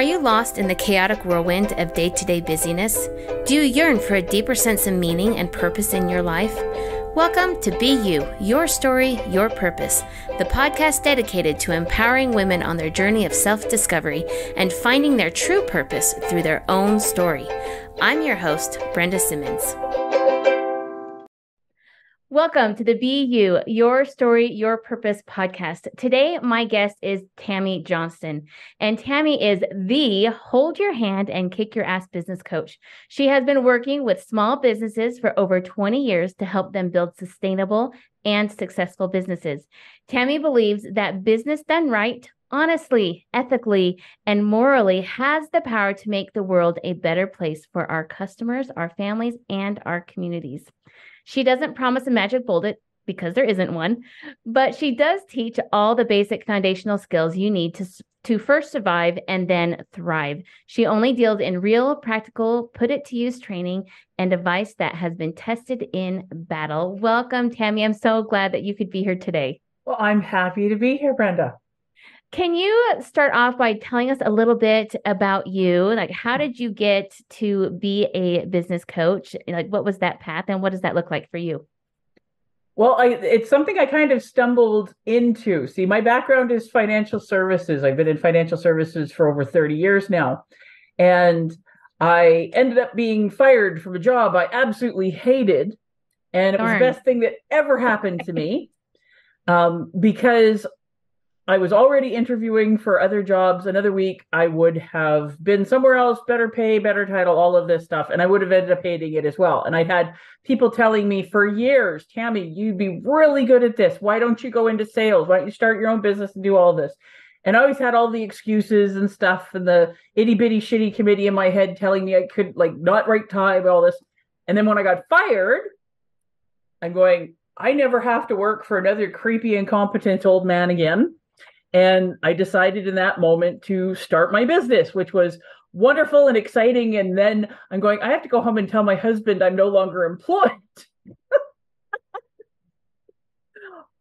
you lost in the chaotic whirlwind of day-to-day busyness? Do you yearn for a deeper sense of meaning and purpose in your life? Welcome to Be You, Your Story, Your Purpose, the podcast dedicated to empowering women on their journey of self-discovery and finding their true purpose through their own story. I'm your host, Brenda Simmons. Welcome to the Be You, Your Story, Your Purpose podcast. Today, my guest is Tammy Johnston, and Tammy is the hold your hand and kick your ass business coach. She has been working with small businesses for over 20 years to help them build sustainable and successful businesses. Tammy believes that business done right, honestly, ethically, and morally has the power to make the world a better place for our customers, our families, and our communities. She doesn't promise a magic bullet because there isn't one, but she does teach all the basic foundational skills you need to first survive and then thrive. She only deals in real, practical, put-it-to-use training and advice that has been tested in battle. Welcome, Tammy. I'm so glad that you could be here today. Well, I'm happy to be here, Brenda. Can you start off by telling us a little bit about you? Like, how did you get to be a business coach? Like, what was that path and what does that look like for you? Well, it's something I kind of stumbled into. See, my background is financial services. I've been in financial services for over 30 years now. And I ended up being fired from a job I absolutely hated. And it was the best thing that ever happened to me because I was already interviewing for other jobs. Another week, I would have been somewhere else, better pay, better title, all of this stuff. And I would have ended up hating it as well. And I'd had people telling me for years, Tammy, you'd be really good at this. Why don't you go into sales? Why don't you start your own business and do all this? And I always had all the excuses and stuff and the itty bitty shitty committee in my head telling me I could not right time, all this. And then when I got fired, I'm going, I never have to work for another creepy, incompetent old man again. And I decided in that moment to start my business, which was wonderful and exciting. And then I'm going, I have to go home and tell my husband I'm no longer employed.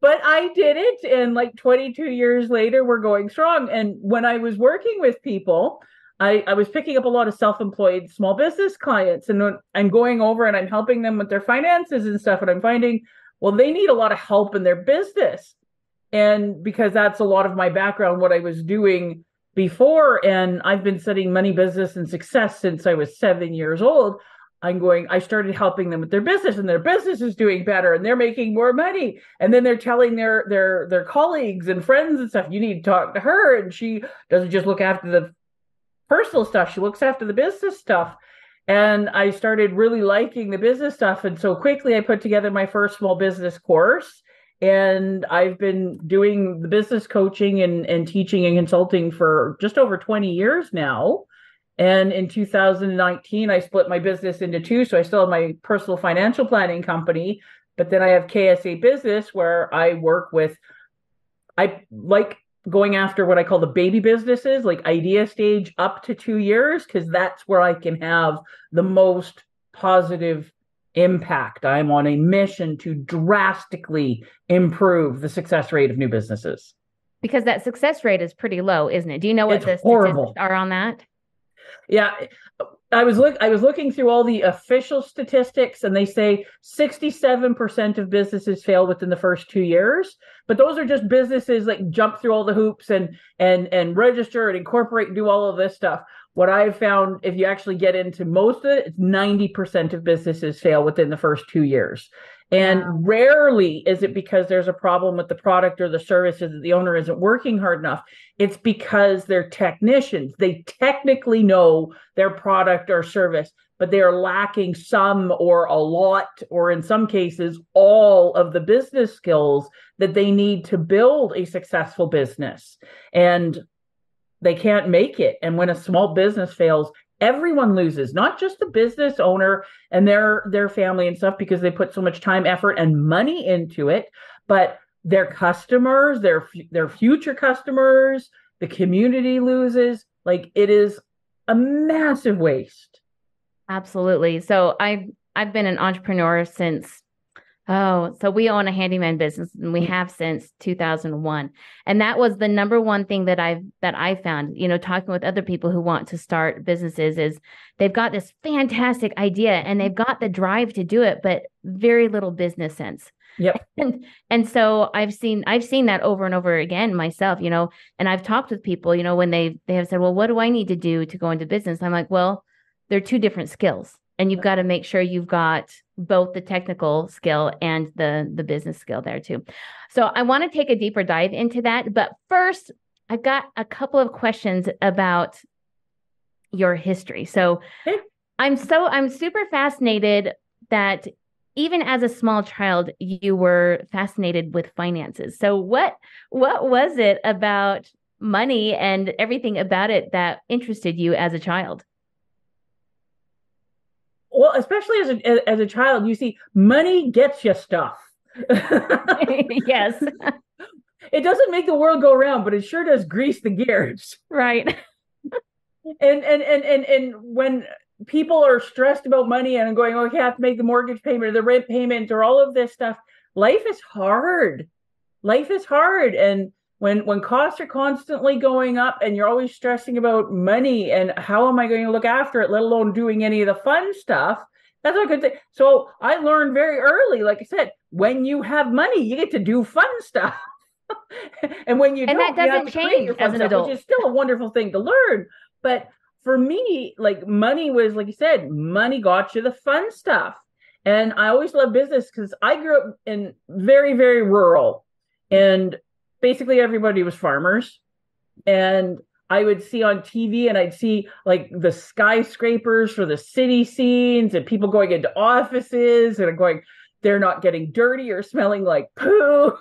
But I did it. And 22 years later, we're going strong. And when I was working with people, I was picking up a lot of self-employed small business clients. And I'm going over and I'm helping them with their finances and stuff. And I'm finding, well, they need a lot of help in their business. And because that's a lot of my background, what I was doing before, and I've been studying money, business, and success since I was 7 years old, I started helping them with their business, and their business is doing better, and they're making more money. And then they're telling their colleagues and friends and stuff, you need to talk to her. And she doesn't just look after the personal stuff, she looks after the business stuff. And I started really liking the business stuff. And so quickly I put together my first small business course. And I've been doing the business coaching and teaching and consulting for just over 20 years now. And in 2019, I split my business into two. So I still have my personal financial planning company, but then I have KSA Business where I like going after what I call the baby businesses, like idea stage up to 2 years, because that's where I can have the most positive impact. I'm on a mission to drastically improve the success rate of new businesses. Because that success rate is pretty low, isn't it? Do you know what the statistics are on that? Yeah. I was looking through all the official statistics, and they say 67% of businesses fail within the first 2 years. But those are just businesses jump through all the hoops and register and incorporate and do all of this stuff. What I've found, if you actually get into most of it, it's 90% of businesses fail within the first 2 years. And rarely is it because there's a problem with the product or the services that the owner isn't working hard enough. It's because they're technicians. They technically know their product or service, but they are lacking some or a lot, or in some cases, all of the business skills that they need to build a successful business. And they can't make it. And when a small business fails, everyone loses, not just the business owner and their family and stuff, because they put so much time, effort, and money into it, but their customers, their future customers, the community loses. It is a massive waste. Absolutely. So I've been an entrepreneur since Oh, so we own a handyman business and we have since 2001. And that was the number one thing that I found, talking with other people who want to start businesses is they've got this fantastic idea and they've got the drive to do it, but very little business sense. Yep. And so I've seen that over and over again myself, and I've talked with people, when they have said, "Well, what do I need to do to go into business?" I'm like, "Well, they're two different skills, and you've got to make sure you've got both the technical skill and the business skill there too." So I want to take a deeper dive into that, but first, I've got a couple of questions about your history. So Okay. I'm super fascinated that even as a small child, you were fascinated with finances. So what was it about money and everything about it that interested you as a child? Well, especially as a child, you see, money gets you stuff. Yes, It doesn't make the world go round, but it sure does grease the gears. right. And when people are stressed about money and going, oh, you have to make the mortgage payment or the rent payment or all of this stuff, life is hard. Life is hard. And when costs are constantly going up and you're always stressing about money and how am I going to look after it, let alone doing any of the fun stuff, that's not a good thing. So I learned very early, like I said, when you have money, you get to do fun stuff. And when you And that don't, you have doesn't to create change your as fun an stuff, which adult. is still a wonderful thing to learn. But for me, like money was, like you said, money got you the fun stuff. And I always loved business because I grew up in very, very rural. And basically everybody was farmers. And I would see on TV and I'd see like the skyscrapers for the city scenes and people going into offices and going, they're not getting dirty or smelling like poo.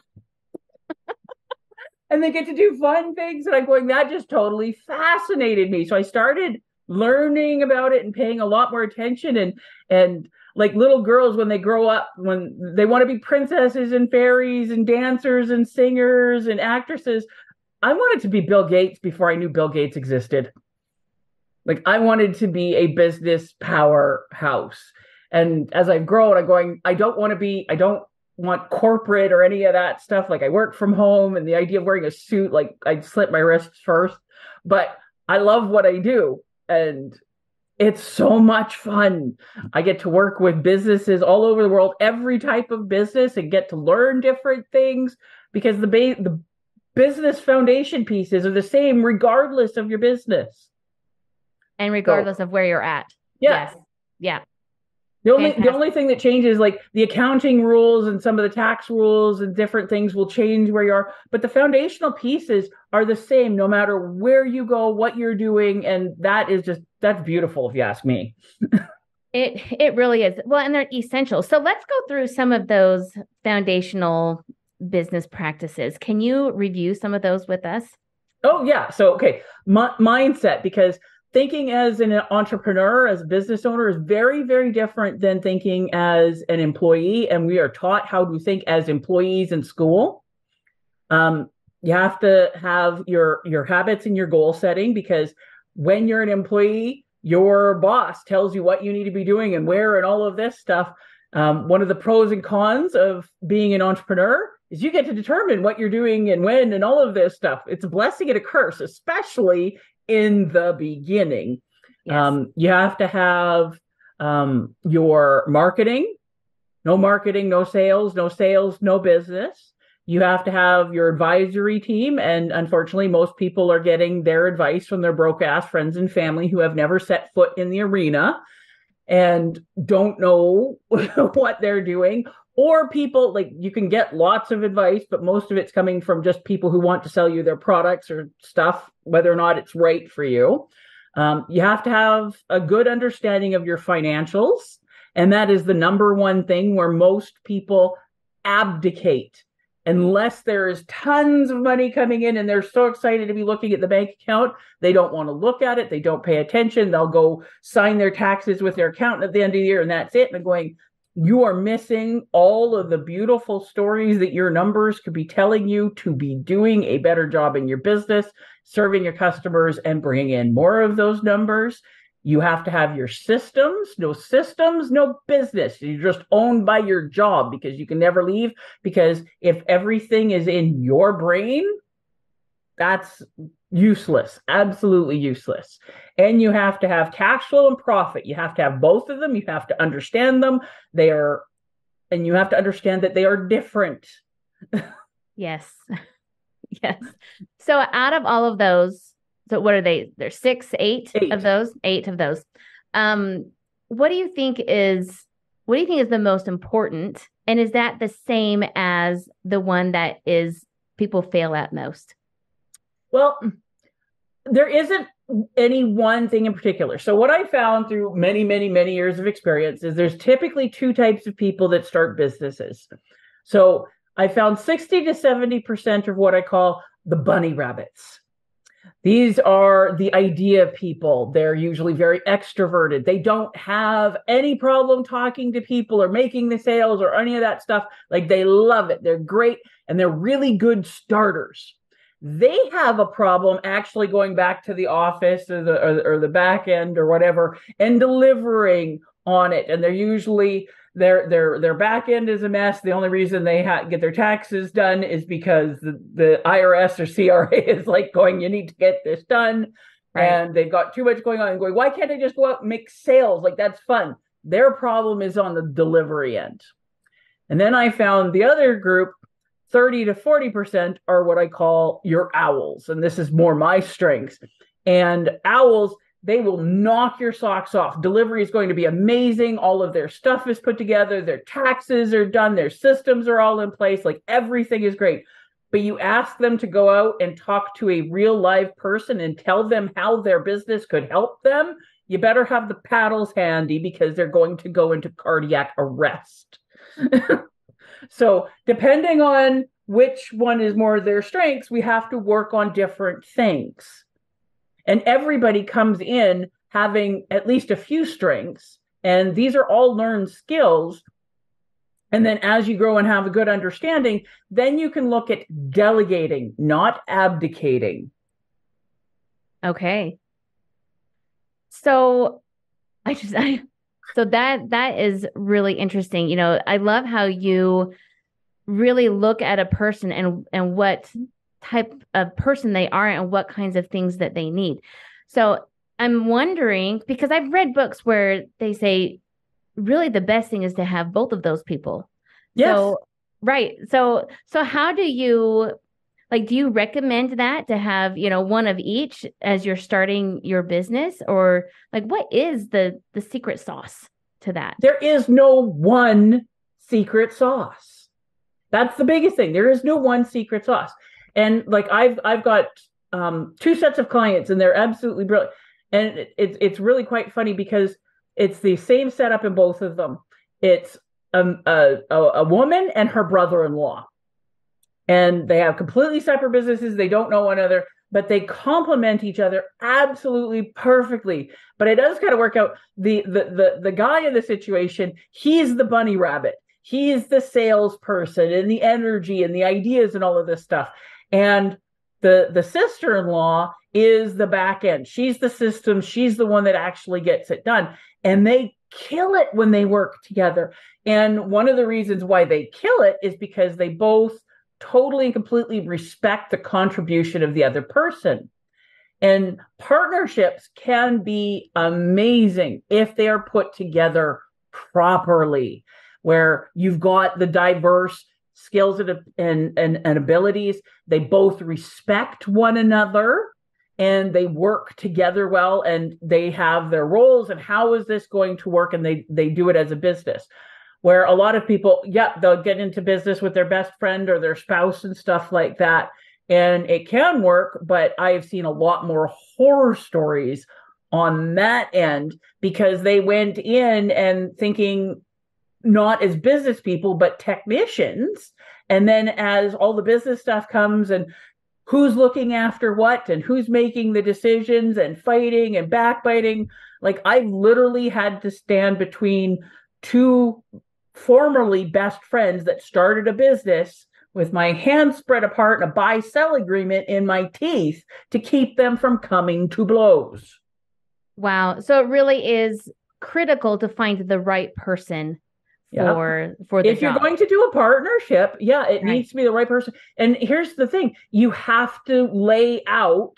And they get to do fun things. And I'm going, that just totally fascinated me. So I started learning about it and paying a lot more attention. And like little girls, when they grow up, when they want to be princesses and fairies and dancers and singers and actresses, I wanted to be Bill Gates before I knew Bill Gates existed. Like I wanted to be a business powerhouse. And as I've grown, I'm going, I don't want corporate or any of that stuff. Like I work from home and the idea of wearing a suit, like I'd slit my wrists first, but I love what I do. And it's so much fun. I get to work with businesses all over the world, every type of business, and get to learn different things because the business foundation pieces are the same regardless of your business. And So, regardless of where you're at. yeah. Yes. Yeah. The only thing that changes, like the accounting rules and some of the tax rules and different things will change where you are, but the foundational pieces are the same no matter where you go, what you're doing, and that's beautiful if you ask me. It really is. Well, and they're essential. So let's go through some of those foundational business practices. Can you review some of those with us? Oh yeah, so okay, mindset, because thinking as an entrepreneur, as a business owner, is very, very different than thinking as an employee. And we are taught how to think as employees in school. You have to have your habits and your goal setting because when you're an employee, your boss tells you what you need to be doing and where and all of this stuff. One of the pros and cons of being an entrepreneur is you get to determine what you're doing and when and all of this stuff. It's a blessing and a curse, especially in the beginning. Yes. You have to have your marketing, no sales, no business. You have to have your advisory team. And unfortunately, most people are getting their advice from their broke ass friends and family who have never set foot in the arena and don't know what they're doing. Or people, like, you can get lots of advice, but most of it's coming from just people who want to sell you their products or stuff, whether or not it's right for you. You have to have a good understanding of your financials. And that is the number one thing where most people abdicate. Unless there is tons of money coming in and they're so excited to be looking at the bank account, they don't want to look at it. They don't pay attention. They'll go sign their taxes with their accountant at the end of the year, and that's it. And I'm going, you are missing all of the beautiful stories that your numbers could be telling you to be doing a better job in your business, serving your customers, and bringing in more of those numbers. You have to have your systems, no business. You're just owned by your job because you can never leave. Because if everything is in your brain, that's useless, absolutely useless. And you have to have cash flow and profit. You have to have both of them. You have to understand them. And you have to understand that they are different. Yes. Yes. So out of all of those, so what are they? There's eight of those, eight of those. What do you think is the most important? And is that the same as the one that is people fail at most? Well, there isn't any one thing in particular. So what I found through many, many, many years of experience is there's typically two types of people that start businesses. So I found 60 to 70% of what I call the bunny rabbits. These are the idea people. They're usually very extroverted. They don't have any problem talking to people or making the sales or any of that stuff. Like, they love it. They're great. And they're really good starters. They have a problem actually going back to the office or the back end or whatever and delivering on it. And they're usually their back end is a mess. The only reason they get their taxes done is because the IRS or CRA is like going, you need to get this done. Right. And they've got too much going on and going, why can't I just go out and make sales? Like, that's fun. Their problem is on the delivery end. And then I found the other group, 30 to 40% are what I call your owls. And this is more my strengths. And owls, they will knock your socks off. Delivery is going to be amazing. All of their stuff is put together. Their taxes are done. Their systems are all in place. Like, everything is great. But you ask them to go out and talk to a real live person and tell them how their business could help them. You better have the paddles handy because they're going to go into cardiac arrest. So depending on which one is more their strengths, we have to work on different things. And everybody comes in having at least a few strengths. And these are all learned skills. And then as you grow and have a good understanding, then you can look at delegating, not abdicating. Okay. So so that is really interesting. You know, I love how you really look at a person and what type of person they are and what kinds of things that they need. So I'm wondering, because I've read books where they say really the best thing is to have both of those people. Yes. So, right. So how do you, like, do you recommend that to have, one of each as you're starting your business? Or like, what is the secret sauce to that? There is no one secret sauce. That's the biggest thing. There is no one secret sauce. And like, I've got two sets of clients and they're absolutely brilliant. And it's really quite funny because it's the same setup in both of them. It's a woman and her brother-in-law. And they have completely separate businesses. They don't know one another, but they complement each other absolutely perfectly. But it does kind of work out. The guy in the situation, he's the bunny rabbit. He's the salesperson and the energy and the ideas and all of this stuff. And the sister-in-law is the back end. She's the system. She's the one that actually gets it done. And they kill it when they work together. And one of the reasons why they kill it is because they both totally and completely respect the contribution of the other person. And partnerships can be amazing if they are put together properly, where you've got the diverse skills and abilities. They both respect one another and they work together well, and they have their roles and how is this going to work, and they do it as a business. Where a lot of people, they'll get into business with their best friend or their spouse and stuff like that. And it can work, but I've seen a lot more horror stories on that end because they went in and thinking not as business people, but technicians. And then as all the business stuff comes and who's looking after what and who's making the decisions and fighting and backbiting, like, I've literally had to stand between two formerly best friends that started a business with my hands spread apart and a buy-sell agreement in my teeth to keep them from coming to blows. Wow. So it really is critical to find the right person Yeah. for the If you're job. going to do a partnership, yeah, it Right. needs to be the right person. And here's the thing, you have to lay out,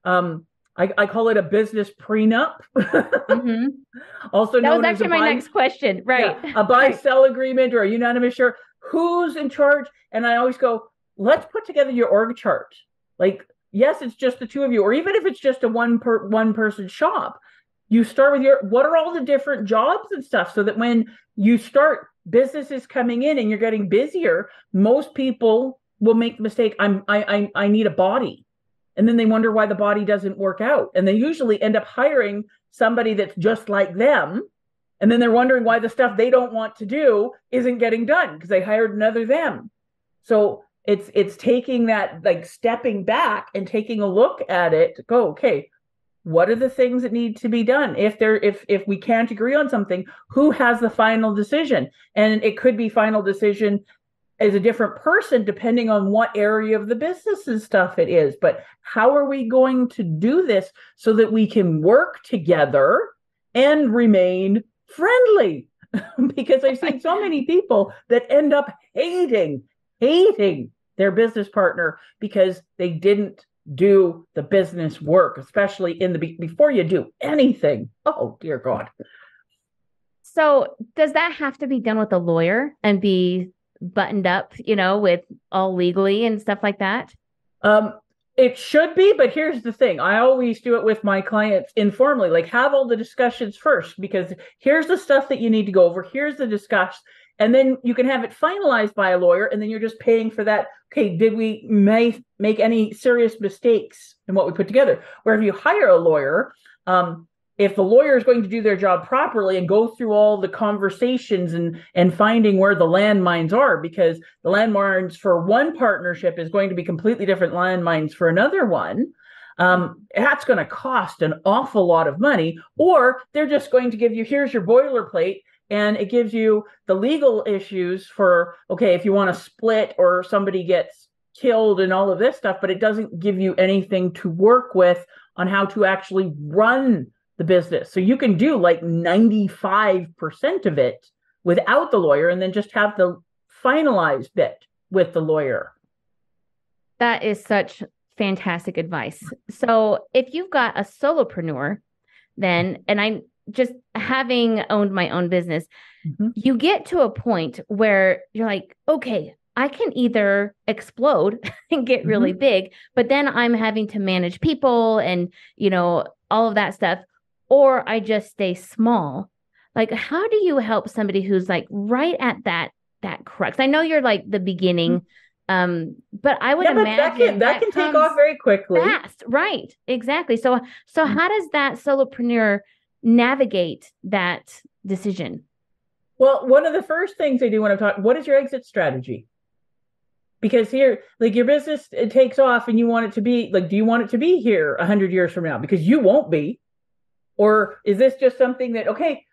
um, I call it a business prenup, Hmm. also That was known as a actually my buy, next question. yeah, Right. a buy Right. sell agreement or a unanimous share. Who's in charge? And I always go, let's put together your org chart. Like, yes, it's just the two of you, or even if it's just a one person shop, you start with your what are all the different jobs and stuff, so that when you start businesses coming in and you're getting busier, most people will make the mistake. I need a body, and then they wonder why the body doesn't work out, and they usually end up hiring somebody that's just like them, and then they're wondering why the stuff they don't want to do isn't getting done because they hired another them. So it's taking that, like, stepping back and taking a look at it to go, okay, what are the things that need to be done? If we can't agree on something, who has the final decision? And it could be final decision as a different person depending on what area of the business and stuff it is. But how are we going to do this so that we can work together and remain friendly? Because I've seen so many people that end up hating their business partner because they didn't do the business work, especially in the before you do anything. Oh dear God. So does that have to be done with a lawyer and be buttoned up, with all legally and stuff like that? Um, it should be, but here's the thing. I always do it with my clients informally, like have all the discussions first, because here's the stuff that you need to go over. Here's the discuss, and then you can have it finalized by a lawyer, and then you're just paying for that. Okay, did we make any serious mistakes in what we put together? Where if you hire a lawyer, if the lawyer is going to do their job properly and go through all the conversations and finding where the landmines are, because the landmines for one partnership is going to be completely different landmines for another one, that's going to cost an awful lot of money. Or they're just going to give you, here's your boilerplate, and it gives you the legal issues for, okay, if you want to split or somebody gets killed and all of this stuff, but it doesn't give you anything to work with on how to actually run the business. So you can do like 95% of it without the lawyer and then just have the finalized bit with the lawyer. That is such fantastic advice. So if you've got a solopreneur, then, and I just having owned my own business, you get to a point where you're like, okay, I can either explode and get really big, but then I'm having to manage people and, all of that stuff, or I just stay small. Like, how do you help somebody who's like right at that crux? I know you're like the beginning, but I would imagine that can take off very quickly. Fast, right? Exactly. So how does that solopreneur navigate that decision? Well, one of the first things I do when I'm talking, what is your exit strategy? Because here, like, your business, it takes off and you want it to be like, do you want it to be here 100 years from now? Because you won't be. Or is this just something that, okay,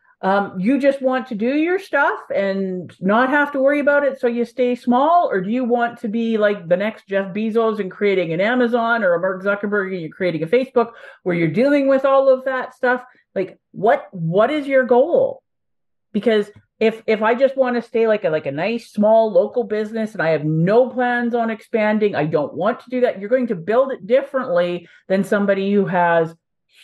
you just want to do your stuff and not have to worry about it, so you stay small? Or do you want to be like the next Jeff Bezos and creating an Amazon, or a Mark Zuckerberg and you're creating a Facebook where you're dealing with all of that stuff? Like, what is your goal? Because if I just want to stay like a nice small local business and I have no plans on expanding, I don't want to do that. You're going to build it differently than somebody who has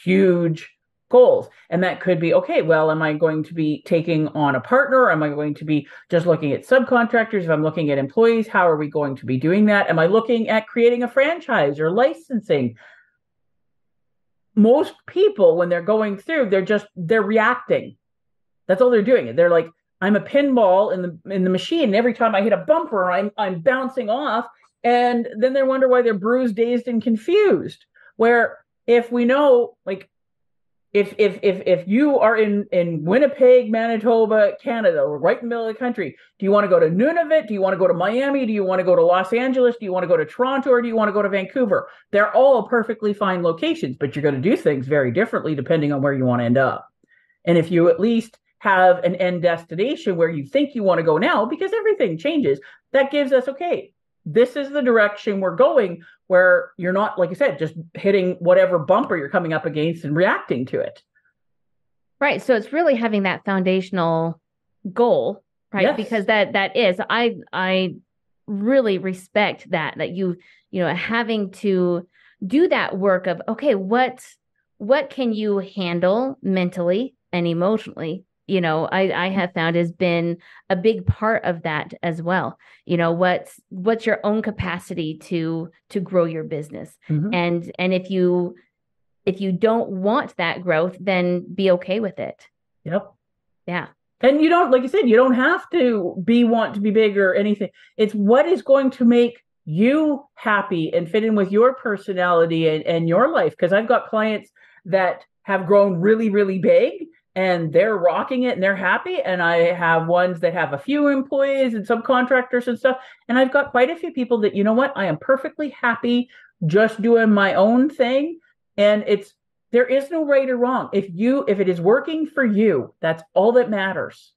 huge goals. And that could be, okay, well, am I going to be taking on a partner? Or am I going to be just looking at subcontractors? If I'm looking at employees, how are we going to be doing that? Am I looking at creating a franchise or licensing? Most people, when they're going through, they're reacting. That's all they're doing. They're like, I'm a pinball in the machine. And every time I hit a bumper, I'm bouncing off. And then they wonder why they're bruised, dazed, and confused. Where if we know, like, if you are in Winnipeg, Manitoba, Canada, or right in the middle of the country, do you want to go to Nunavut? Do you want to go to Miami? Do you want to go to Los Angeles? Do you want to go to Toronto, or do you want to go to Vancouver? They're all perfectly fine locations, but you're going to do things very differently depending on where you want to end up. And if you at least have an end destination where you think you want to go now, because everything changes, that gives us, okay, this is the direction we're going, where you're not, like I said, just hitting whatever bumper you're coming up against and reacting to it. Right. So it's really having that foundational goal, right? Yes. Because that is, I really respect that you know, having to do that work of, okay, what can you handle mentally and emotionally? You know, I have found has been a big part of that as well. You know, what's your own capacity to grow your business? Mm-hmm. And if you don't want that growth, then be okay with it. Yep. Yeah. And you don't, like you said, you don't have to want to be big or anything. It's what is going to make you happy and fit in with your personality and your life. Because I've got clients that have grown really, really big and they're rocking it and they're happy. And I have ones that have a few employees and subcontractors and stuff. And I've got quite a few people that, you know what, I am perfectly happy just doing my own thing. And there is no right or wrong. If it is working for you, that's all that matters.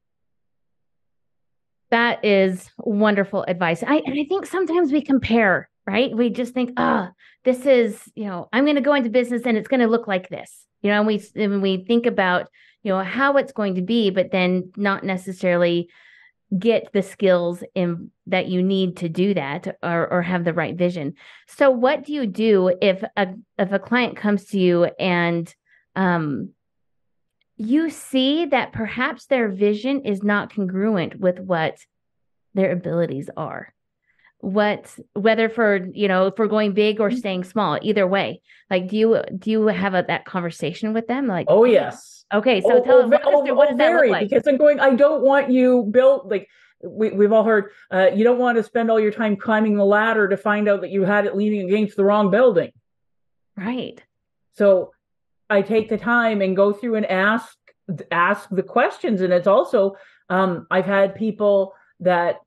That is wonderful advice. And I think sometimes we compare, right? We just think, this is, you know, I'm going to go into business and it's going to look like this, you know, and we think about, you know, how it's going to be, but then not necessarily get the skills in that you need to do that or have the right vision. So what do you do if a client comes to you and you see that perhaps their vision is not congruent with what their abilities are? Whether for, you know, for going big or staying small, either way, like do you have that conversation with them, like, Oh hey, yes. okay, so walk us through, what does that look Very. like? Because I'm going. I don't want you built like we've all heard. You don't want to spend all your time climbing the ladder to find out that you had it leaning against the wrong building. Right. So I take the time and go through and ask the questions. And it's also I've had people that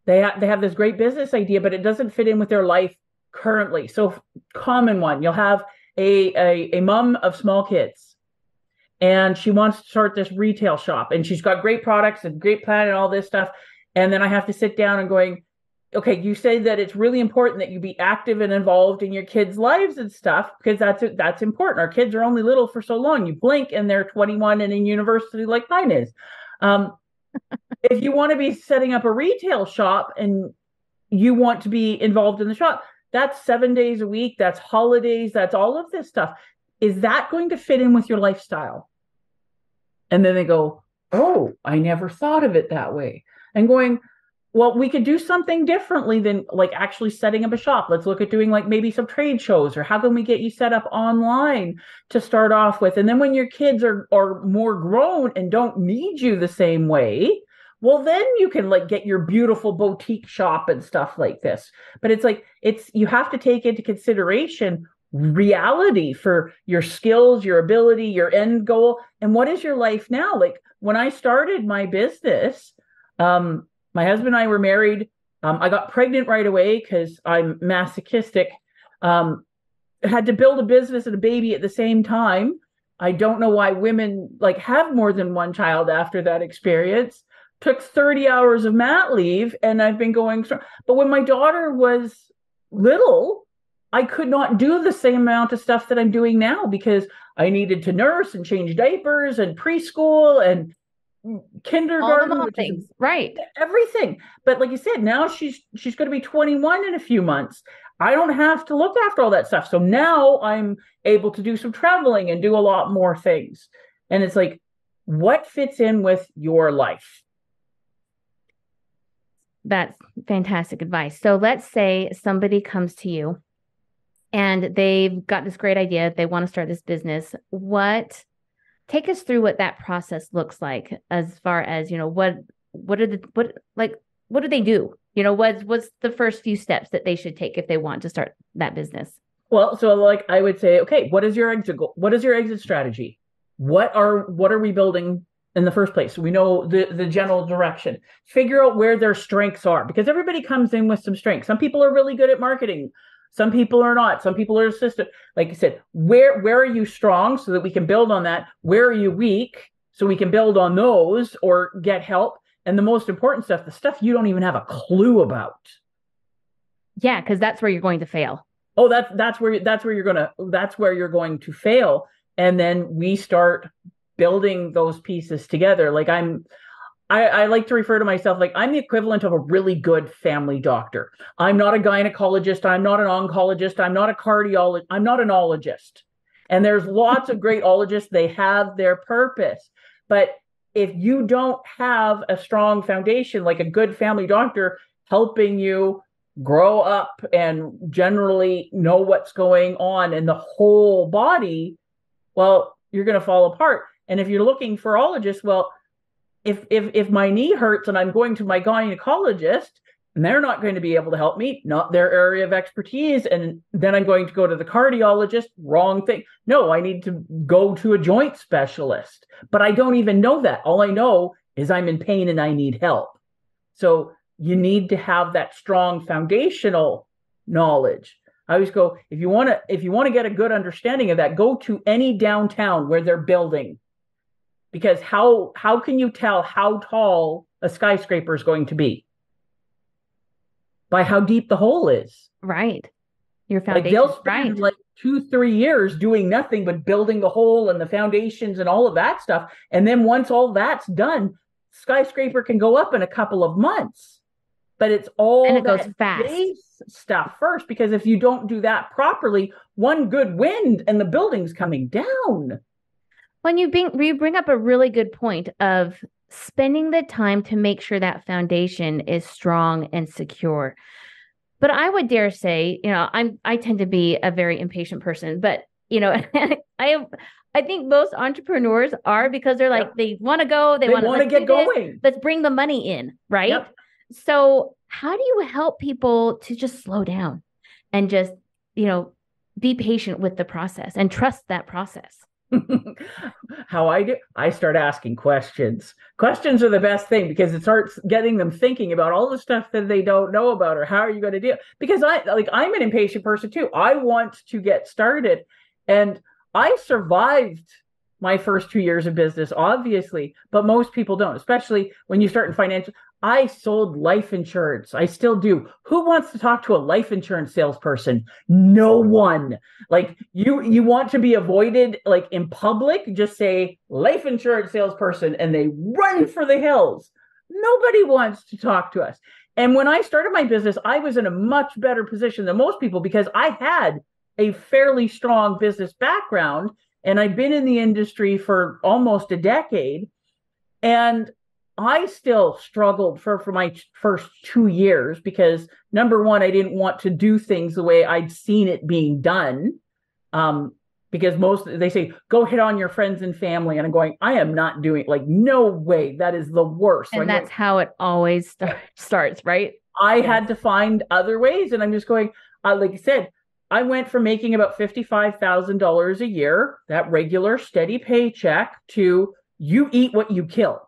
they have this great business idea, but it doesn't fit in with their life currently. So common one, you'll have a mom of small kids and she wants to start this retail shop and she's got great products and great plan and all this stuff. And then I have to sit down and going, okay, you say that it's really important that you be active and involved in your kids' lives and stuff because that's important. Our kids are only little for so long. You blink and they're 21 and in university like mine is. Um, if you want to be setting up a retail shop and you want to be involved in the shop, that's 7 days a week, that's holidays, that's all of this stuff. Is that going to fit in with your lifestyle? And then they go, oh, I never thought of it that way. And going, well, we could do something differently than like actually setting up a shop. Let's look at doing like maybe some trade shows, or how can we get you set up online to start off with? And then when your kids are more grown and don't need you the same way, well, then you can like get your beautiful boutique shop and stuff like this. But it's like, you have to take into consideration reality for your skills, your ability, your end goal, and what is your life now? Like when I started my business, my husband and I were married. I got pregnant right away because I'm masochistic. Had to build a business and a baby at the same time. I don't know why women like have more than one child after that experience. Took 30 hours of mat leave and I've been going through. But when my daughter was little, I could not do the same amount of stuff that I'm doing now because I needed to nurse and change diapers and preschool and All the kindergarten, mom which is things, right? everything. But like you said, now she's going to be 21 in a few months. I don't have to look after all that stuff. So now I'm able to do some traveling and do a lot more things. And it's like, what fits in with your life? That's fantastic advice. So let's say somebody comes to you and they've got this great idea, they want to start this business. Take us through what that process looks like, as far as, you know, what do they do? You know, what's the first few steps that they should take if they want to start that business? Well, so like I would say, okay, what is your exit goal? What is your exit strategy? What are we building in the first place? So we know the general direction. Figure out where their strengths are, because everybody comes in with some strengths. Some people are really good at marketing. Some people are not. Some people are assistant. Like you said, where are you strong so that we can build on that? Where are you weak so we can build on those or get help? And the most important stuff, the stuff you don't even have a clue about. Yeah, because that's where you're going to fail. Oh, that's where you're going to fail. And then we start building those pieces together. Like I like to refer to myself like I'm the equivalent of a really good family doctor. I'm not a gynecologist. I'm not an oncologist. I'm not a cardiologist. I'm not an ologist. And there's lots of great ologists. They have their purpose. But if you don't have a strong foundation, like a good family doctor helping you grow up and generally know what's going on in the whole body, well, you're going to fall apart. And if you're looking for ologists, well, if my knee hurts and I'm going to my gynecologist and they're not going to be able to help me, not their area of expertise, and then I'm going to go to the cardiologist, wrong thing. No, I need to go to a joint specialist, but I don't even know that. All I know is I'm in pain and I need help. So you need to have that strong foundational knowledge. I always go, if you want to get a good understanding of that, go to any downtown where they're building. Because how can you tell how tall a skyscraper is going to be? By how deep the hole is. Right. Your foundation. Like they'll spend like 2-3 years doing nothing but building the hole and the foundations and all of that stuff. And then once all that's done, skyscraper can go up in a couple of months. But it's all and it that goes fast. base stuff first, because if you don't do that properly, one good wind and the building's coming down. When you bring up a really good point of spending the time to make sure that foundation is strong and secure. But I would dare say, I tend to be a very impatient person, but I think most entrepreneurs are, because they're like, they want to go, they want to get going. Let's bring the money in, right? Yep. So how do you help people to just slow down and just, be patient with the process and trust that process? How I do, I start asking questions. Questions are the best thing, because it starts getting them thinking about all the stuff that they don't know about, or how are you going to do it? Because I'm an impatient person too. I want to get started, and I survived my first 2 years of business, obviously, but most people don't, especially when you start in financial. I sold life insurance. I still do. Who wants to talk to a life insurance salesperson? No one. Like you want to be avoided, like in public, just say life insurance salesperson and they run for the hills. Nobody wants to talk to us. And when I started my business, I was in a much better position than most people, because I had a fairly strong business background and I'd been in the industry for almost a decade. And I still struggled for my first 2 years, because number one, I didn't want to do things the way I'd seen it being done. Because they say, go hit on your friends and family. And I'm going, I am not doing it. Like, no way. That is the worst. And that's how it always starts, right? I had to find other ways. And I'm just going, like I said, I went from making about $55,000 a year, that regular steady paycheck, to you eat what you kill.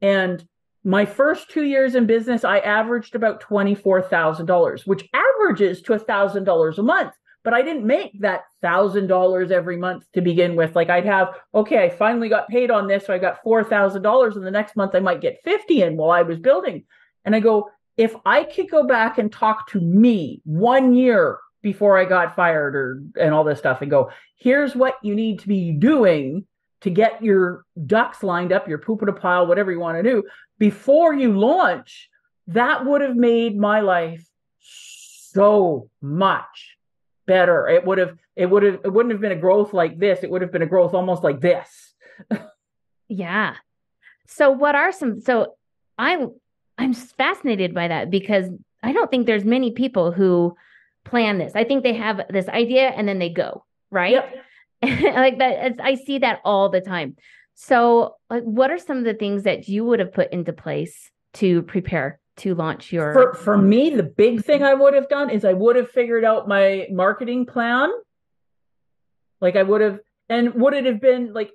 And my first 2 years in business, I averaged about $24,000, which averages to $1,000 a month. But I didn't make that $1,000 every month to begin with. Like I'd have, okay, I finally got paid on this, so I got $4,000, and the next month I might get 50 in while I was building. And I go, if I could go back and talk to me 1 year before I got fired and all this stuff, and go, here's what you need to be doing to get your ducks lined up, your poop in a pile, whatever you want to do, before you launch, that would have made my life so much better. It wouldn't have been a growth like this. It would have been a growth almost like this. Yeah. So what are I'm fascinated by that, because I don't think there's many people who plan this. I think they have this idea and then they go, right? Yep. Like that, I see that all the time. So like, what are some of the things that you would have put into place to prepare to launch your... For me, the big thing I would have done is I would have figured out my marketing plan. Like I would have, and would it have been like,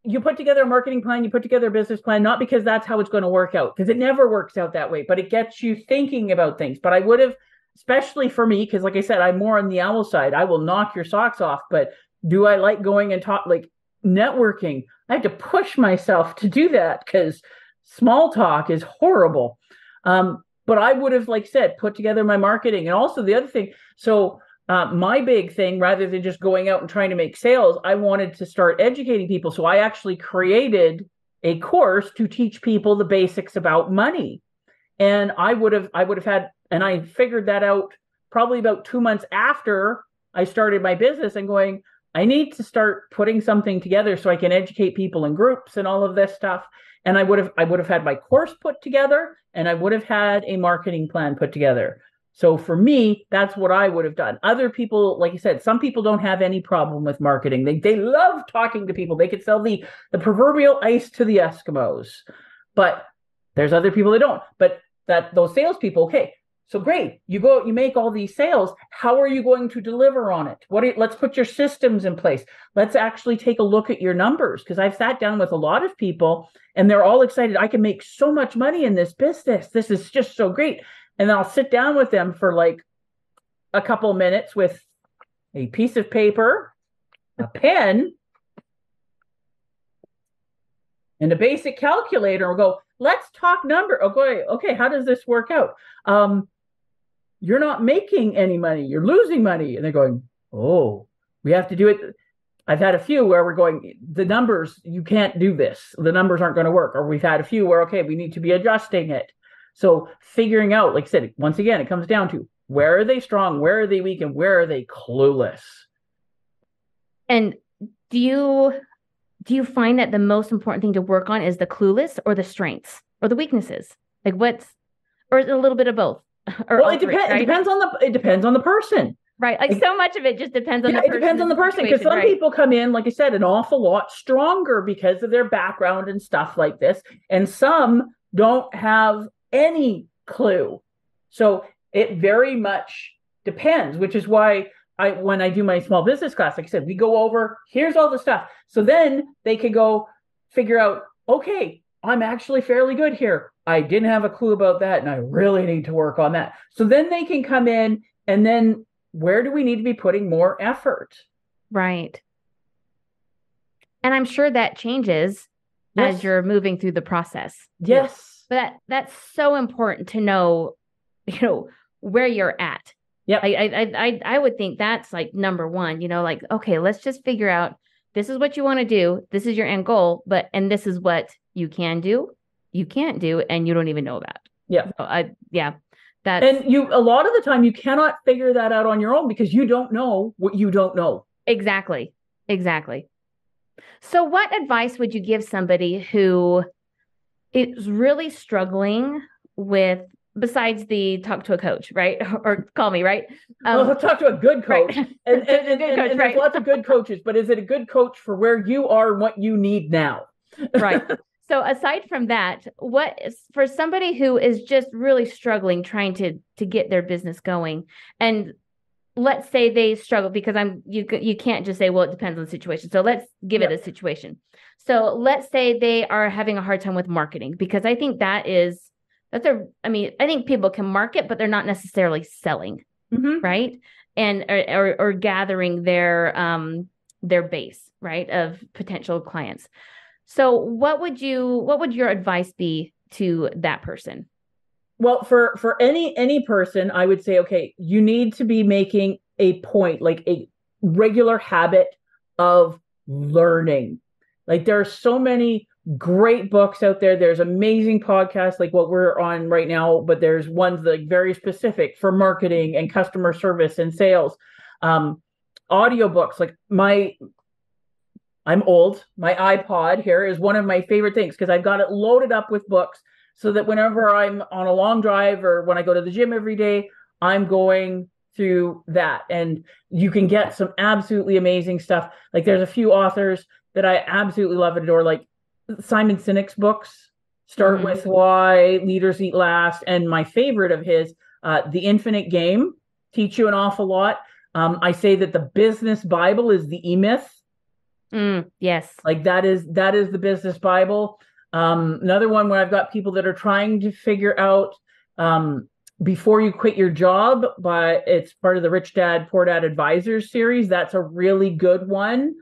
you put together a marketing plan, you put together a business plan, not because that's how it's going to work out, because it never works out that way, but it gets you thinking about things. But I would have, especially for me, because like I said, I'm more on the owl side. I will knock your socks off, but do I like going and talk, like networking? I have to push myself to do that because small talk is horrible. But I would have, like said, put together my marketing. And also the other thing, so my big thing, rather than just going out and trying to make sales, I wanted to start educating people. So I actually created a course to teach people the basics about money. And I would have had, and I figured that out probably about 2 months after I started my business, and going, I need to start putting something together so I can educate people in groups and all of this stuff. And I would have had my course put together, and I would have had a marketing plan put together. So for me, that's what I would have done. Other people, like you said, some people don't have any problem with marketing. They love talking to people. They could sell the proverbial ice to the Eskimos. But there's other people that don't. But those salespeople, okay, so great. You go, you make all these sales. How are you going to deliver on it? Let's put your systems in place. Let's actually take a look at your numbers. Because I've sat down with a lot of people and they're all excited. I can make so much money in this business. This is just so great. And I'll sit down with them for like a couple minutes with a piece of paper, a pen, and a basic calculator. We'll go, let's talk number. Okay, how does this work out? You're not making any money. You're losing money. And they're going, oh, we have to do it. I've had a few where we're going, the numbers, you can't do this. The numbers aren't going to work. Or we've had a few where, okay, we need to be adjusting it. So figuring out, like I said, once again, it comes down to where are they strong, where are they weak, and where are they clueless? And do you find that the most important thing to work on is the clueless or the strengths or the weaknesses? Like or is it a little bit of both? Well, it depends. Right? It depends on the person. Right. Like so much of it just depends on the person. It depends on the person, because some people come in, like I said, an awful lot stronger because of their background and stuff like this. And some don't have any clue. So it very much depends, which is why when I do my small business class, like I said, we go over, here's all the stuff. So then they can go figure out, okay, I'm actually fairly good here. I didn't have a clue about that, and I really need to work on that. So then they can come in, and then where do we need to be putting more effort? Right. And I'm sure that changes as you're moving through the process. Yes. But that's so important to know, where you're at. Yeah. I would think that's like number one, like, okay, let's just figure out, this is what you want to do. This is your end goal, and this is what you can do, you can't do, and you don't even know about. Yeah. So and a lot of the time you cannot figure that out on your own because you don't know what you don't know. Exactly. So what advice would you give somebody who is really struggling with, besides the talk to a coach, right? Or call me, right? Talk to a good coach. Right. And there's lots of good coaches, but is it a good coach for where you are and what you need now? Right. So aside from that, what is, for somebody who is just really struggling, trying to get their business going, and let's say they struggle, because you can't just say, well, it depends on the situation. So let's give it a situation. So let's say they are having a hard time with marketing, because I think I think people can market, but they're not necessarily selling, right? And or gathering their base, right, of potential clients. So what would your advice be to that person? Well, for any person, I would say, okay, you need to be making a point, like a regular habit of learning. Like there are so many great books out there. There's amazing podcasts like what we're on right now, but there's ones like very specific for marketing and customer service and sales. Audiobooks, like I'm old. My iPod here is one of my favorite things because I've got it loaded up with books so that whenever I'm on a long drive or when I go to the gym every day, I'm going through that. And you can get some absolutely amazing stuff. Like there's a few authors that I absolutely love and adore, like Simon Sinek's books, Start With Why, Leaders Eat Last, and my favorite of his, The Infinite Game, teach you an awful lot. I say that the business Bible is the E-Myth. Yes. Like that is the business Bible. Another one where I've got people that are trying to figure out Before You Quit Your Job, but it's part of the Rich Dad, Poor Dad Advisors series. That's a really good one.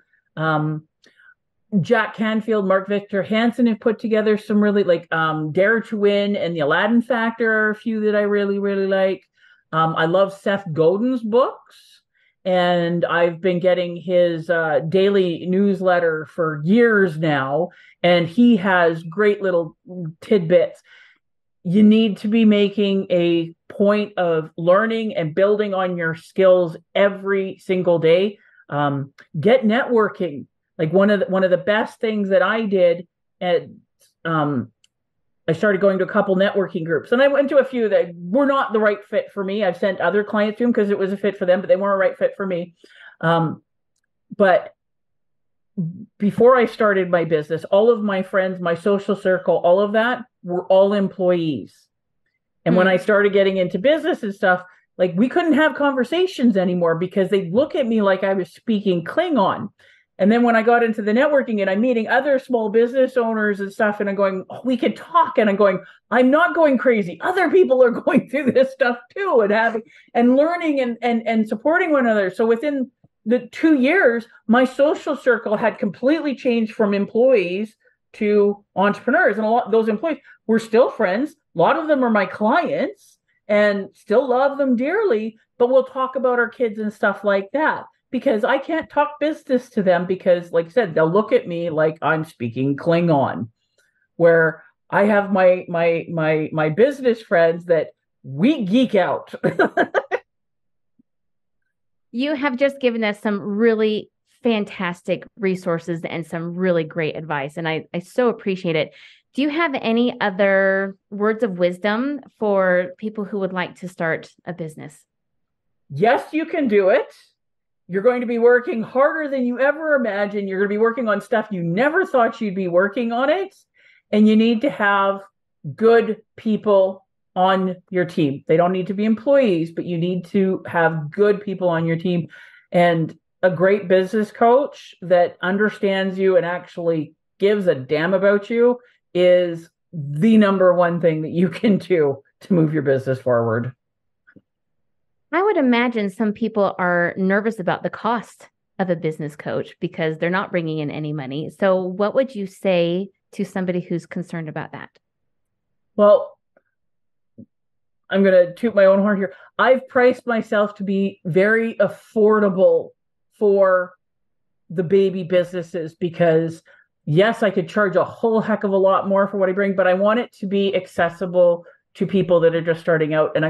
Jack Canfield, Mark Victor Hansen have put together some really Dare to Win and The Aladdin Factor are a few that I really, really like. I love Seth Godin's books. and I've been getting his daily newsletter for years now, and he has great little tidbits. You need to be making a point of learning and building on your skills every single day. Get networking. Like one of the best things that I did at I started going to a couple networking groups, and I went to a few that were not the right fit for me. I've sent other clients to them because it was a fit for them, but they weren't a right fit for me. But before I started my business, all of my friends, my social circle, all of that were all employees. And when I started getting into business and stuff, like we couldn't have conversations anymore because they look at me like I was speaking Klingon. And then when I got into the networking and I'm meeting other small business owners and stuff, and I'm going, oh, we can talk. And I'm going, I'm not going crazy. Other people are going through this stuff too, and having and learning and supporting one another. So within the 2 years, my social circle had completely changed from employees to entrepreneurs. And a lot of those employees were still friends. A lot of them are my clients and still love them dearly, but we'll talk about our kids and stuff like that. Because I can't talk business to them because, like I said, they'll look at me like I'm speaking Klingon. Where I have my business friends that we geek out. You have just given us some really fantastic resources and some really great advice, and I so appreciate it. Do you have any other words of wisdom for people who would like to start a business? Yes, you can do it. You're going to be working harder than you ever imagined. You're going to be working on stuff you never thought you'd be working on it. And you need to have good people on your team. They don't need to be employees, but you need to have good people on your team. And a great business coach that understands you and actually gives a damn about you is the number one thing that you can do to move your business forward. I would imagine some people are nervous about the cost of a business coach because they're not bringing in any money. So what would you say to somebody who's concerned about that? Well, I'm going to toot my own horn here. I've priced myself to be very affordable for the baby businesses because, yes, I could charge a whole heck of a lot more for what I bring, but I want it to be accessible to people that are just starting out. And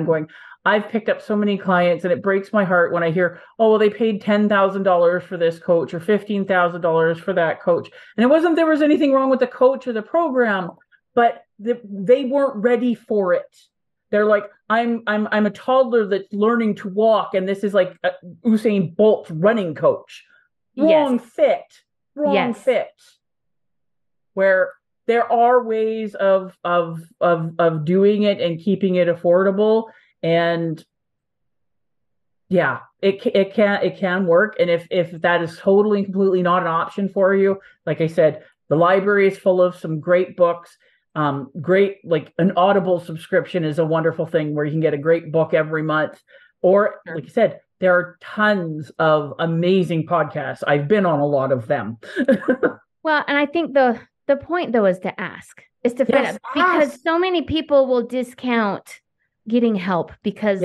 I've picked up so many clients, and it breaks my heart when I hear, oh, well, they paid $10,000 for this coach or $15,000 for that coach. And it wasn't there was anything wrong with the coach or the program, but they weren't ready for it. They're like, I'm a toddler that's learning to walk, and this is like Usain Bolt's running coach. Wrong fit. Where there are ways of doing it and keeping it affordable. And yeah, it can work. And if that is totally and completely not an option for you, like I said, the library is full of some great books. Great, like an Audible subscription is a wonderful thing where you can get a great book every month. Or like I said, there are tons of amazing podcasts. I've been on a lot of them. Well, and I think the point though is to ask, is to find out, because so many people will discount getting help because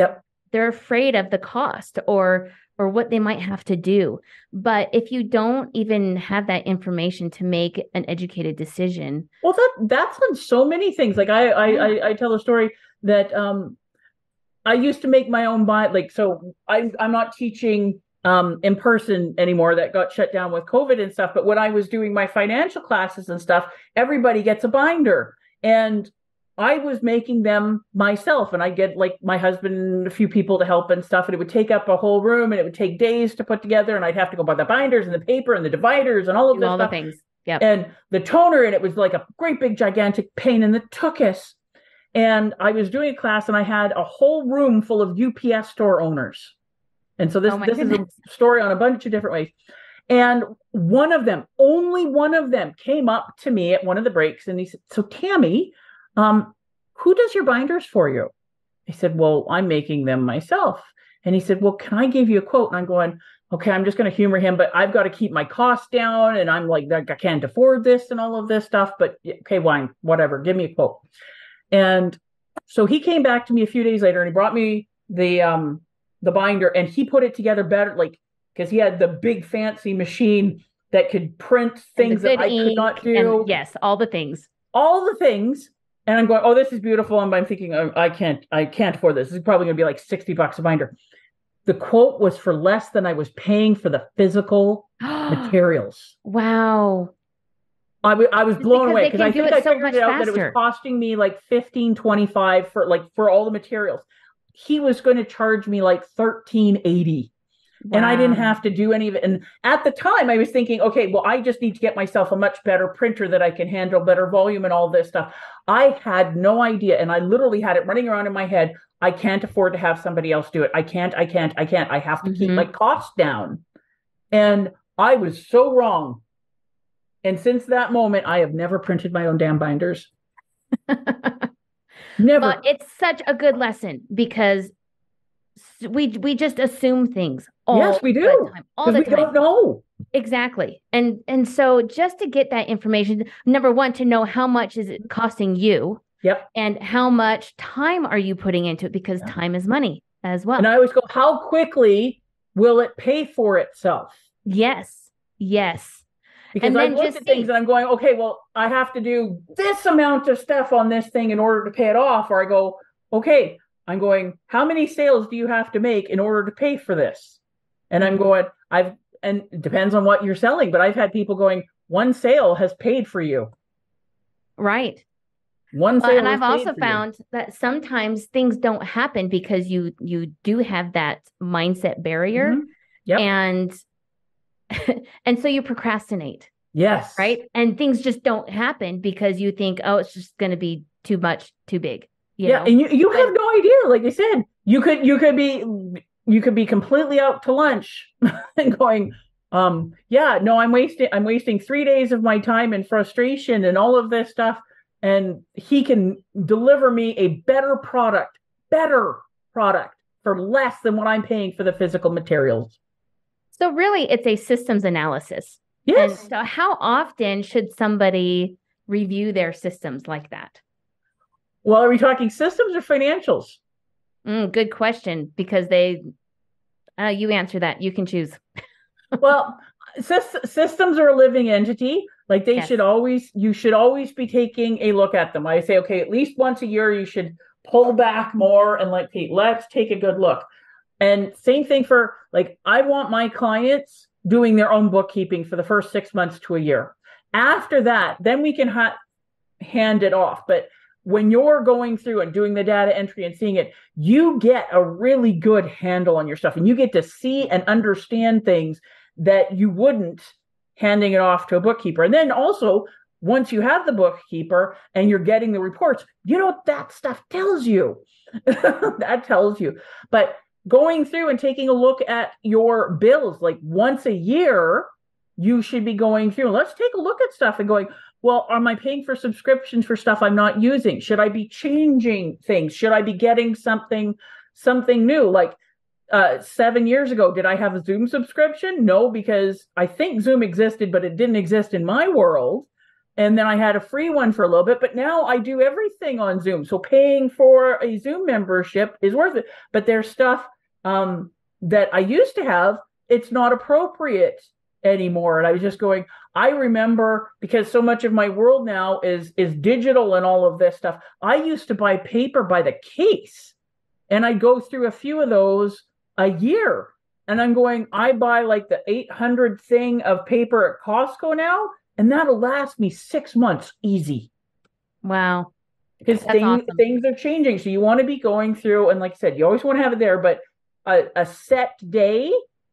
they're afraid of the cost or what they might have to do. But if you don't even have that information to make an educated decision. Well, that's on so many things. Like I tell a story that I used to make my own so I'm not teaching in person anymore. That got shut down with COVID and stuff. But when I was doing my financial classes and stuff, everybody gets a binder. And I was making them myself, and I get like my husband and a few people to help and stuff, and it would take up a whole room, and it would take days to put together, and I'd have to go buy the binders and the paper and the dividers and all of this all stuff. The things. Yep. And the toner, and it was like a great big gigantic pain in the tuchus. And I was doing a class, and I had a whole room full of UPS store owners. And so this is a story on a bunch of different ways. And one of them, only one of them, came up to me at one of the breaks, and he said, "So Tammy, who does your binders for you?" I said, "Well, I'm making them myself." And he said, "Well, can I give you a quote?" And I'm going, okay, I'm just going to humor him, but I've got to keep my costs down. And I'm like, I can't afford this and all of this stuff, but okay, fine, whatever, give me a quote. And so he came back to me a few days later, and he brought me the the binder, and he put it together better, like, because he had the big fancy machine that could print things that I could not do. And yes, all the things. All the things. And I'm going, oh, this is beautiful. And I'm thinking, oh, I can't afford this. This is probably going to be like $60 a binder. The quote was for less than I was paying for the physical materials. Wow. I was blown away because I think I so figured it out that it was costing me like $15.25 for all the materials. He was going to charge me like $13.80. Wow. And I didn't have to do any of it. And at the time I was thinking, okay, well, I just need to get myself a much better printer that I can handle better volume and all this stuff. I had no idea. And I literally had it running around in my head. I can't afford to have somebody else do it. I can't. I have to keep my costs down. And I was so wrong. And since that moment, I have never printed my own damn binders. Never. But it's such a good lesson because we just assume things yes, we do. All the time. We don't know. Exactly. And so just to get that information, number one, to know how much is it costing you. Yep. And how much time are you putting into it? Because time is money as well. And I always go, how quickly will it pay for itself? Yes. Yes. Because I look at things and I'm going, okay, well, I have to do this amount of stuff on this thing in order to pay it off. Or I go, okay, I'm going, how many sales do you have to make in order to pay for this? And I'm going, and it depends on what you're selling, but I've had people going, one sale has paid for you. Right. One sale. And I've also found that sometimes things don't happen because you do have that mindset barrier. Mm-hmm. Yep. And so you procrastinate. Yes. Right. And things just don't happen because you think, oh, it's just going to be too much, too big. You know? And you have no idea. Like I said, you could be completely out to lunch and going, I'm wasting 3 days of my time and frustration and all of this stuff. And he can deliver me a better product for less than what I'm paying for the physical materials. So really, it's a systems analysis. Yes. And so how often should somebody review their systems like that? Well, are we talking systems or financials? Good question, because you answer that. You can choose. Well, systems are a living entity. Like you should always be taking a look at them. I say, okay, at least once a year, you should pull back more and let's take a good look. And same thing for I want my clients doing their own bookkeeping for the first 6 months to a year. After that, then we can hand it off. But when you're going through and doing the data entry and seeing it, you get a really good handle on your stuff and you get to see and understand things that you wouldn't handing it off to a bookkeeper. And then also, once you have the bookkeeper and you're getting the reports, you know what that stuff tells you. That tells you. But going through and taking a look at your bills, once a year, you should be going through. Let's take a look at stuff and going, well, am I paying for subscriptions for stuff I'm not using? Should I be changing things? Should I be getting something new? 7 years ago, did I have a Zoom subscription? No, because I think Zoom existed, but it didn't exist in my world. And then I had a free one for a little bit, but now I do everything on Zoom. So paying for a Zoom membership is worth it. But there's stuff that I used to have, it's not appropriate anymore. And I was just going, I remember, because so much of my world now is digital and all of this stuff. I used to buy paper by the case, and I go through a few of those a year. And I'm going, I buy the 800 thing of paper at Costco now, and that'll last me 6 months easy. Wow. Because things are changing. So you want to be going through, and like I said, you always want to have it there, but a set day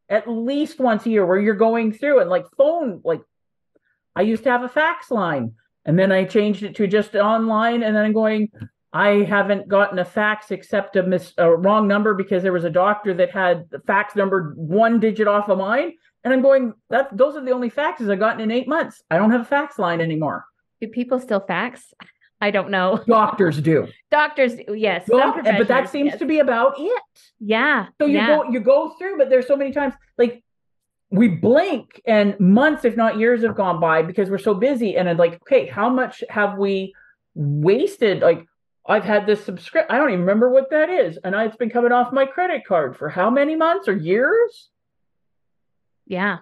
at least once a year where you're going through and phone, I used to have a fax line and then I changed it to just online. And then I'm going, I haven't gotten a fax except a wrong number because there was a doctor that had the fax number 1 digit off of mine. And I'm going, those are the only faxes I've gotten in 8 months. I don't have a fax line anymore. Do people still fax? I don't know. Doctors do. Doctors, yes. But that seems to be about it. Yeah. So you go through, but there's so many times we blink and months, if not years, have gone by because we're so busy. And I'm okay, how much have we wasted? I've had this subscription. I don't even remember what that is. And it's been coming off my credit card for how many months or years? Yeah.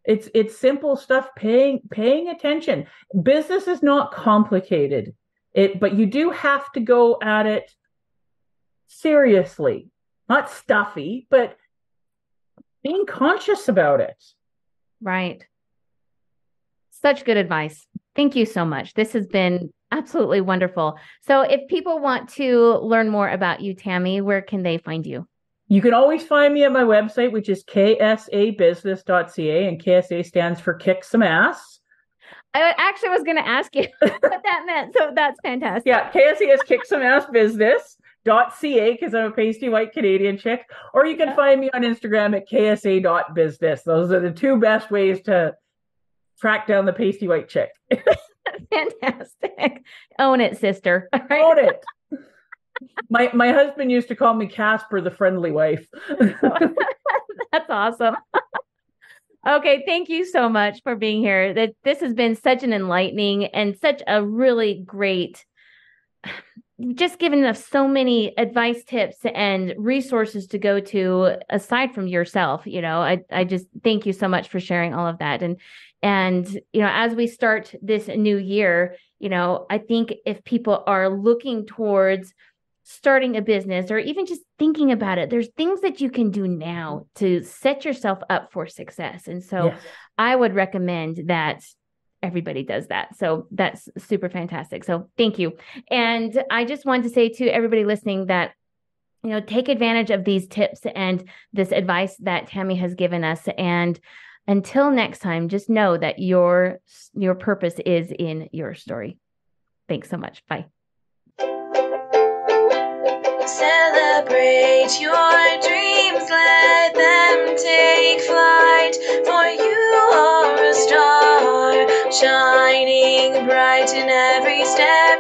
It's simple stuff, paying attention. Business is not complicated. But you do have to go at it seriously. Not stuffy, but being conscious about it. Right. Such good advice. Thank you so much. This has been absolutely wonderful. So if people want to learn more about you, Tammy, where can they find you? You can always find me at my website, which is ksabusiness.ca, and KSA stands for Kick Some Ass. I actually was going to ask you what that meant. So that's fantastic. Yeah, KSA is Kick Some Ass Business.ca because I'm a pasty white Canadian chick. Or you can find me on Instagram at ksa.business. Those are the two best ways to track down the pasty white chick. Fantastic. Own it, sister. Right? Own it. My husband used to call me Casper, the friendly wife. That's awesome. Okay, thank you so much for being here. This has been such an enlightening and such a really great, just giving us so many advice, tips, and resources to go to aside from yourself. I just thank you so much for sharing all of that. And as we start this new year, I think if people are looking towards starting a business or even just thinking about it, there's things that you can do now to set yourself up for success. And so yes. I would recommend that everybody does that. So that's super fantastic. So thank you. And I just wanted to say to everybody listening that, take advantage of these tips and this advice that Tammy has given us. And until next time, just know that your purpose is in your story. Thanks so much. Bye. Celebrate your dreams, let them take flight, for you are a star, shining bright in every step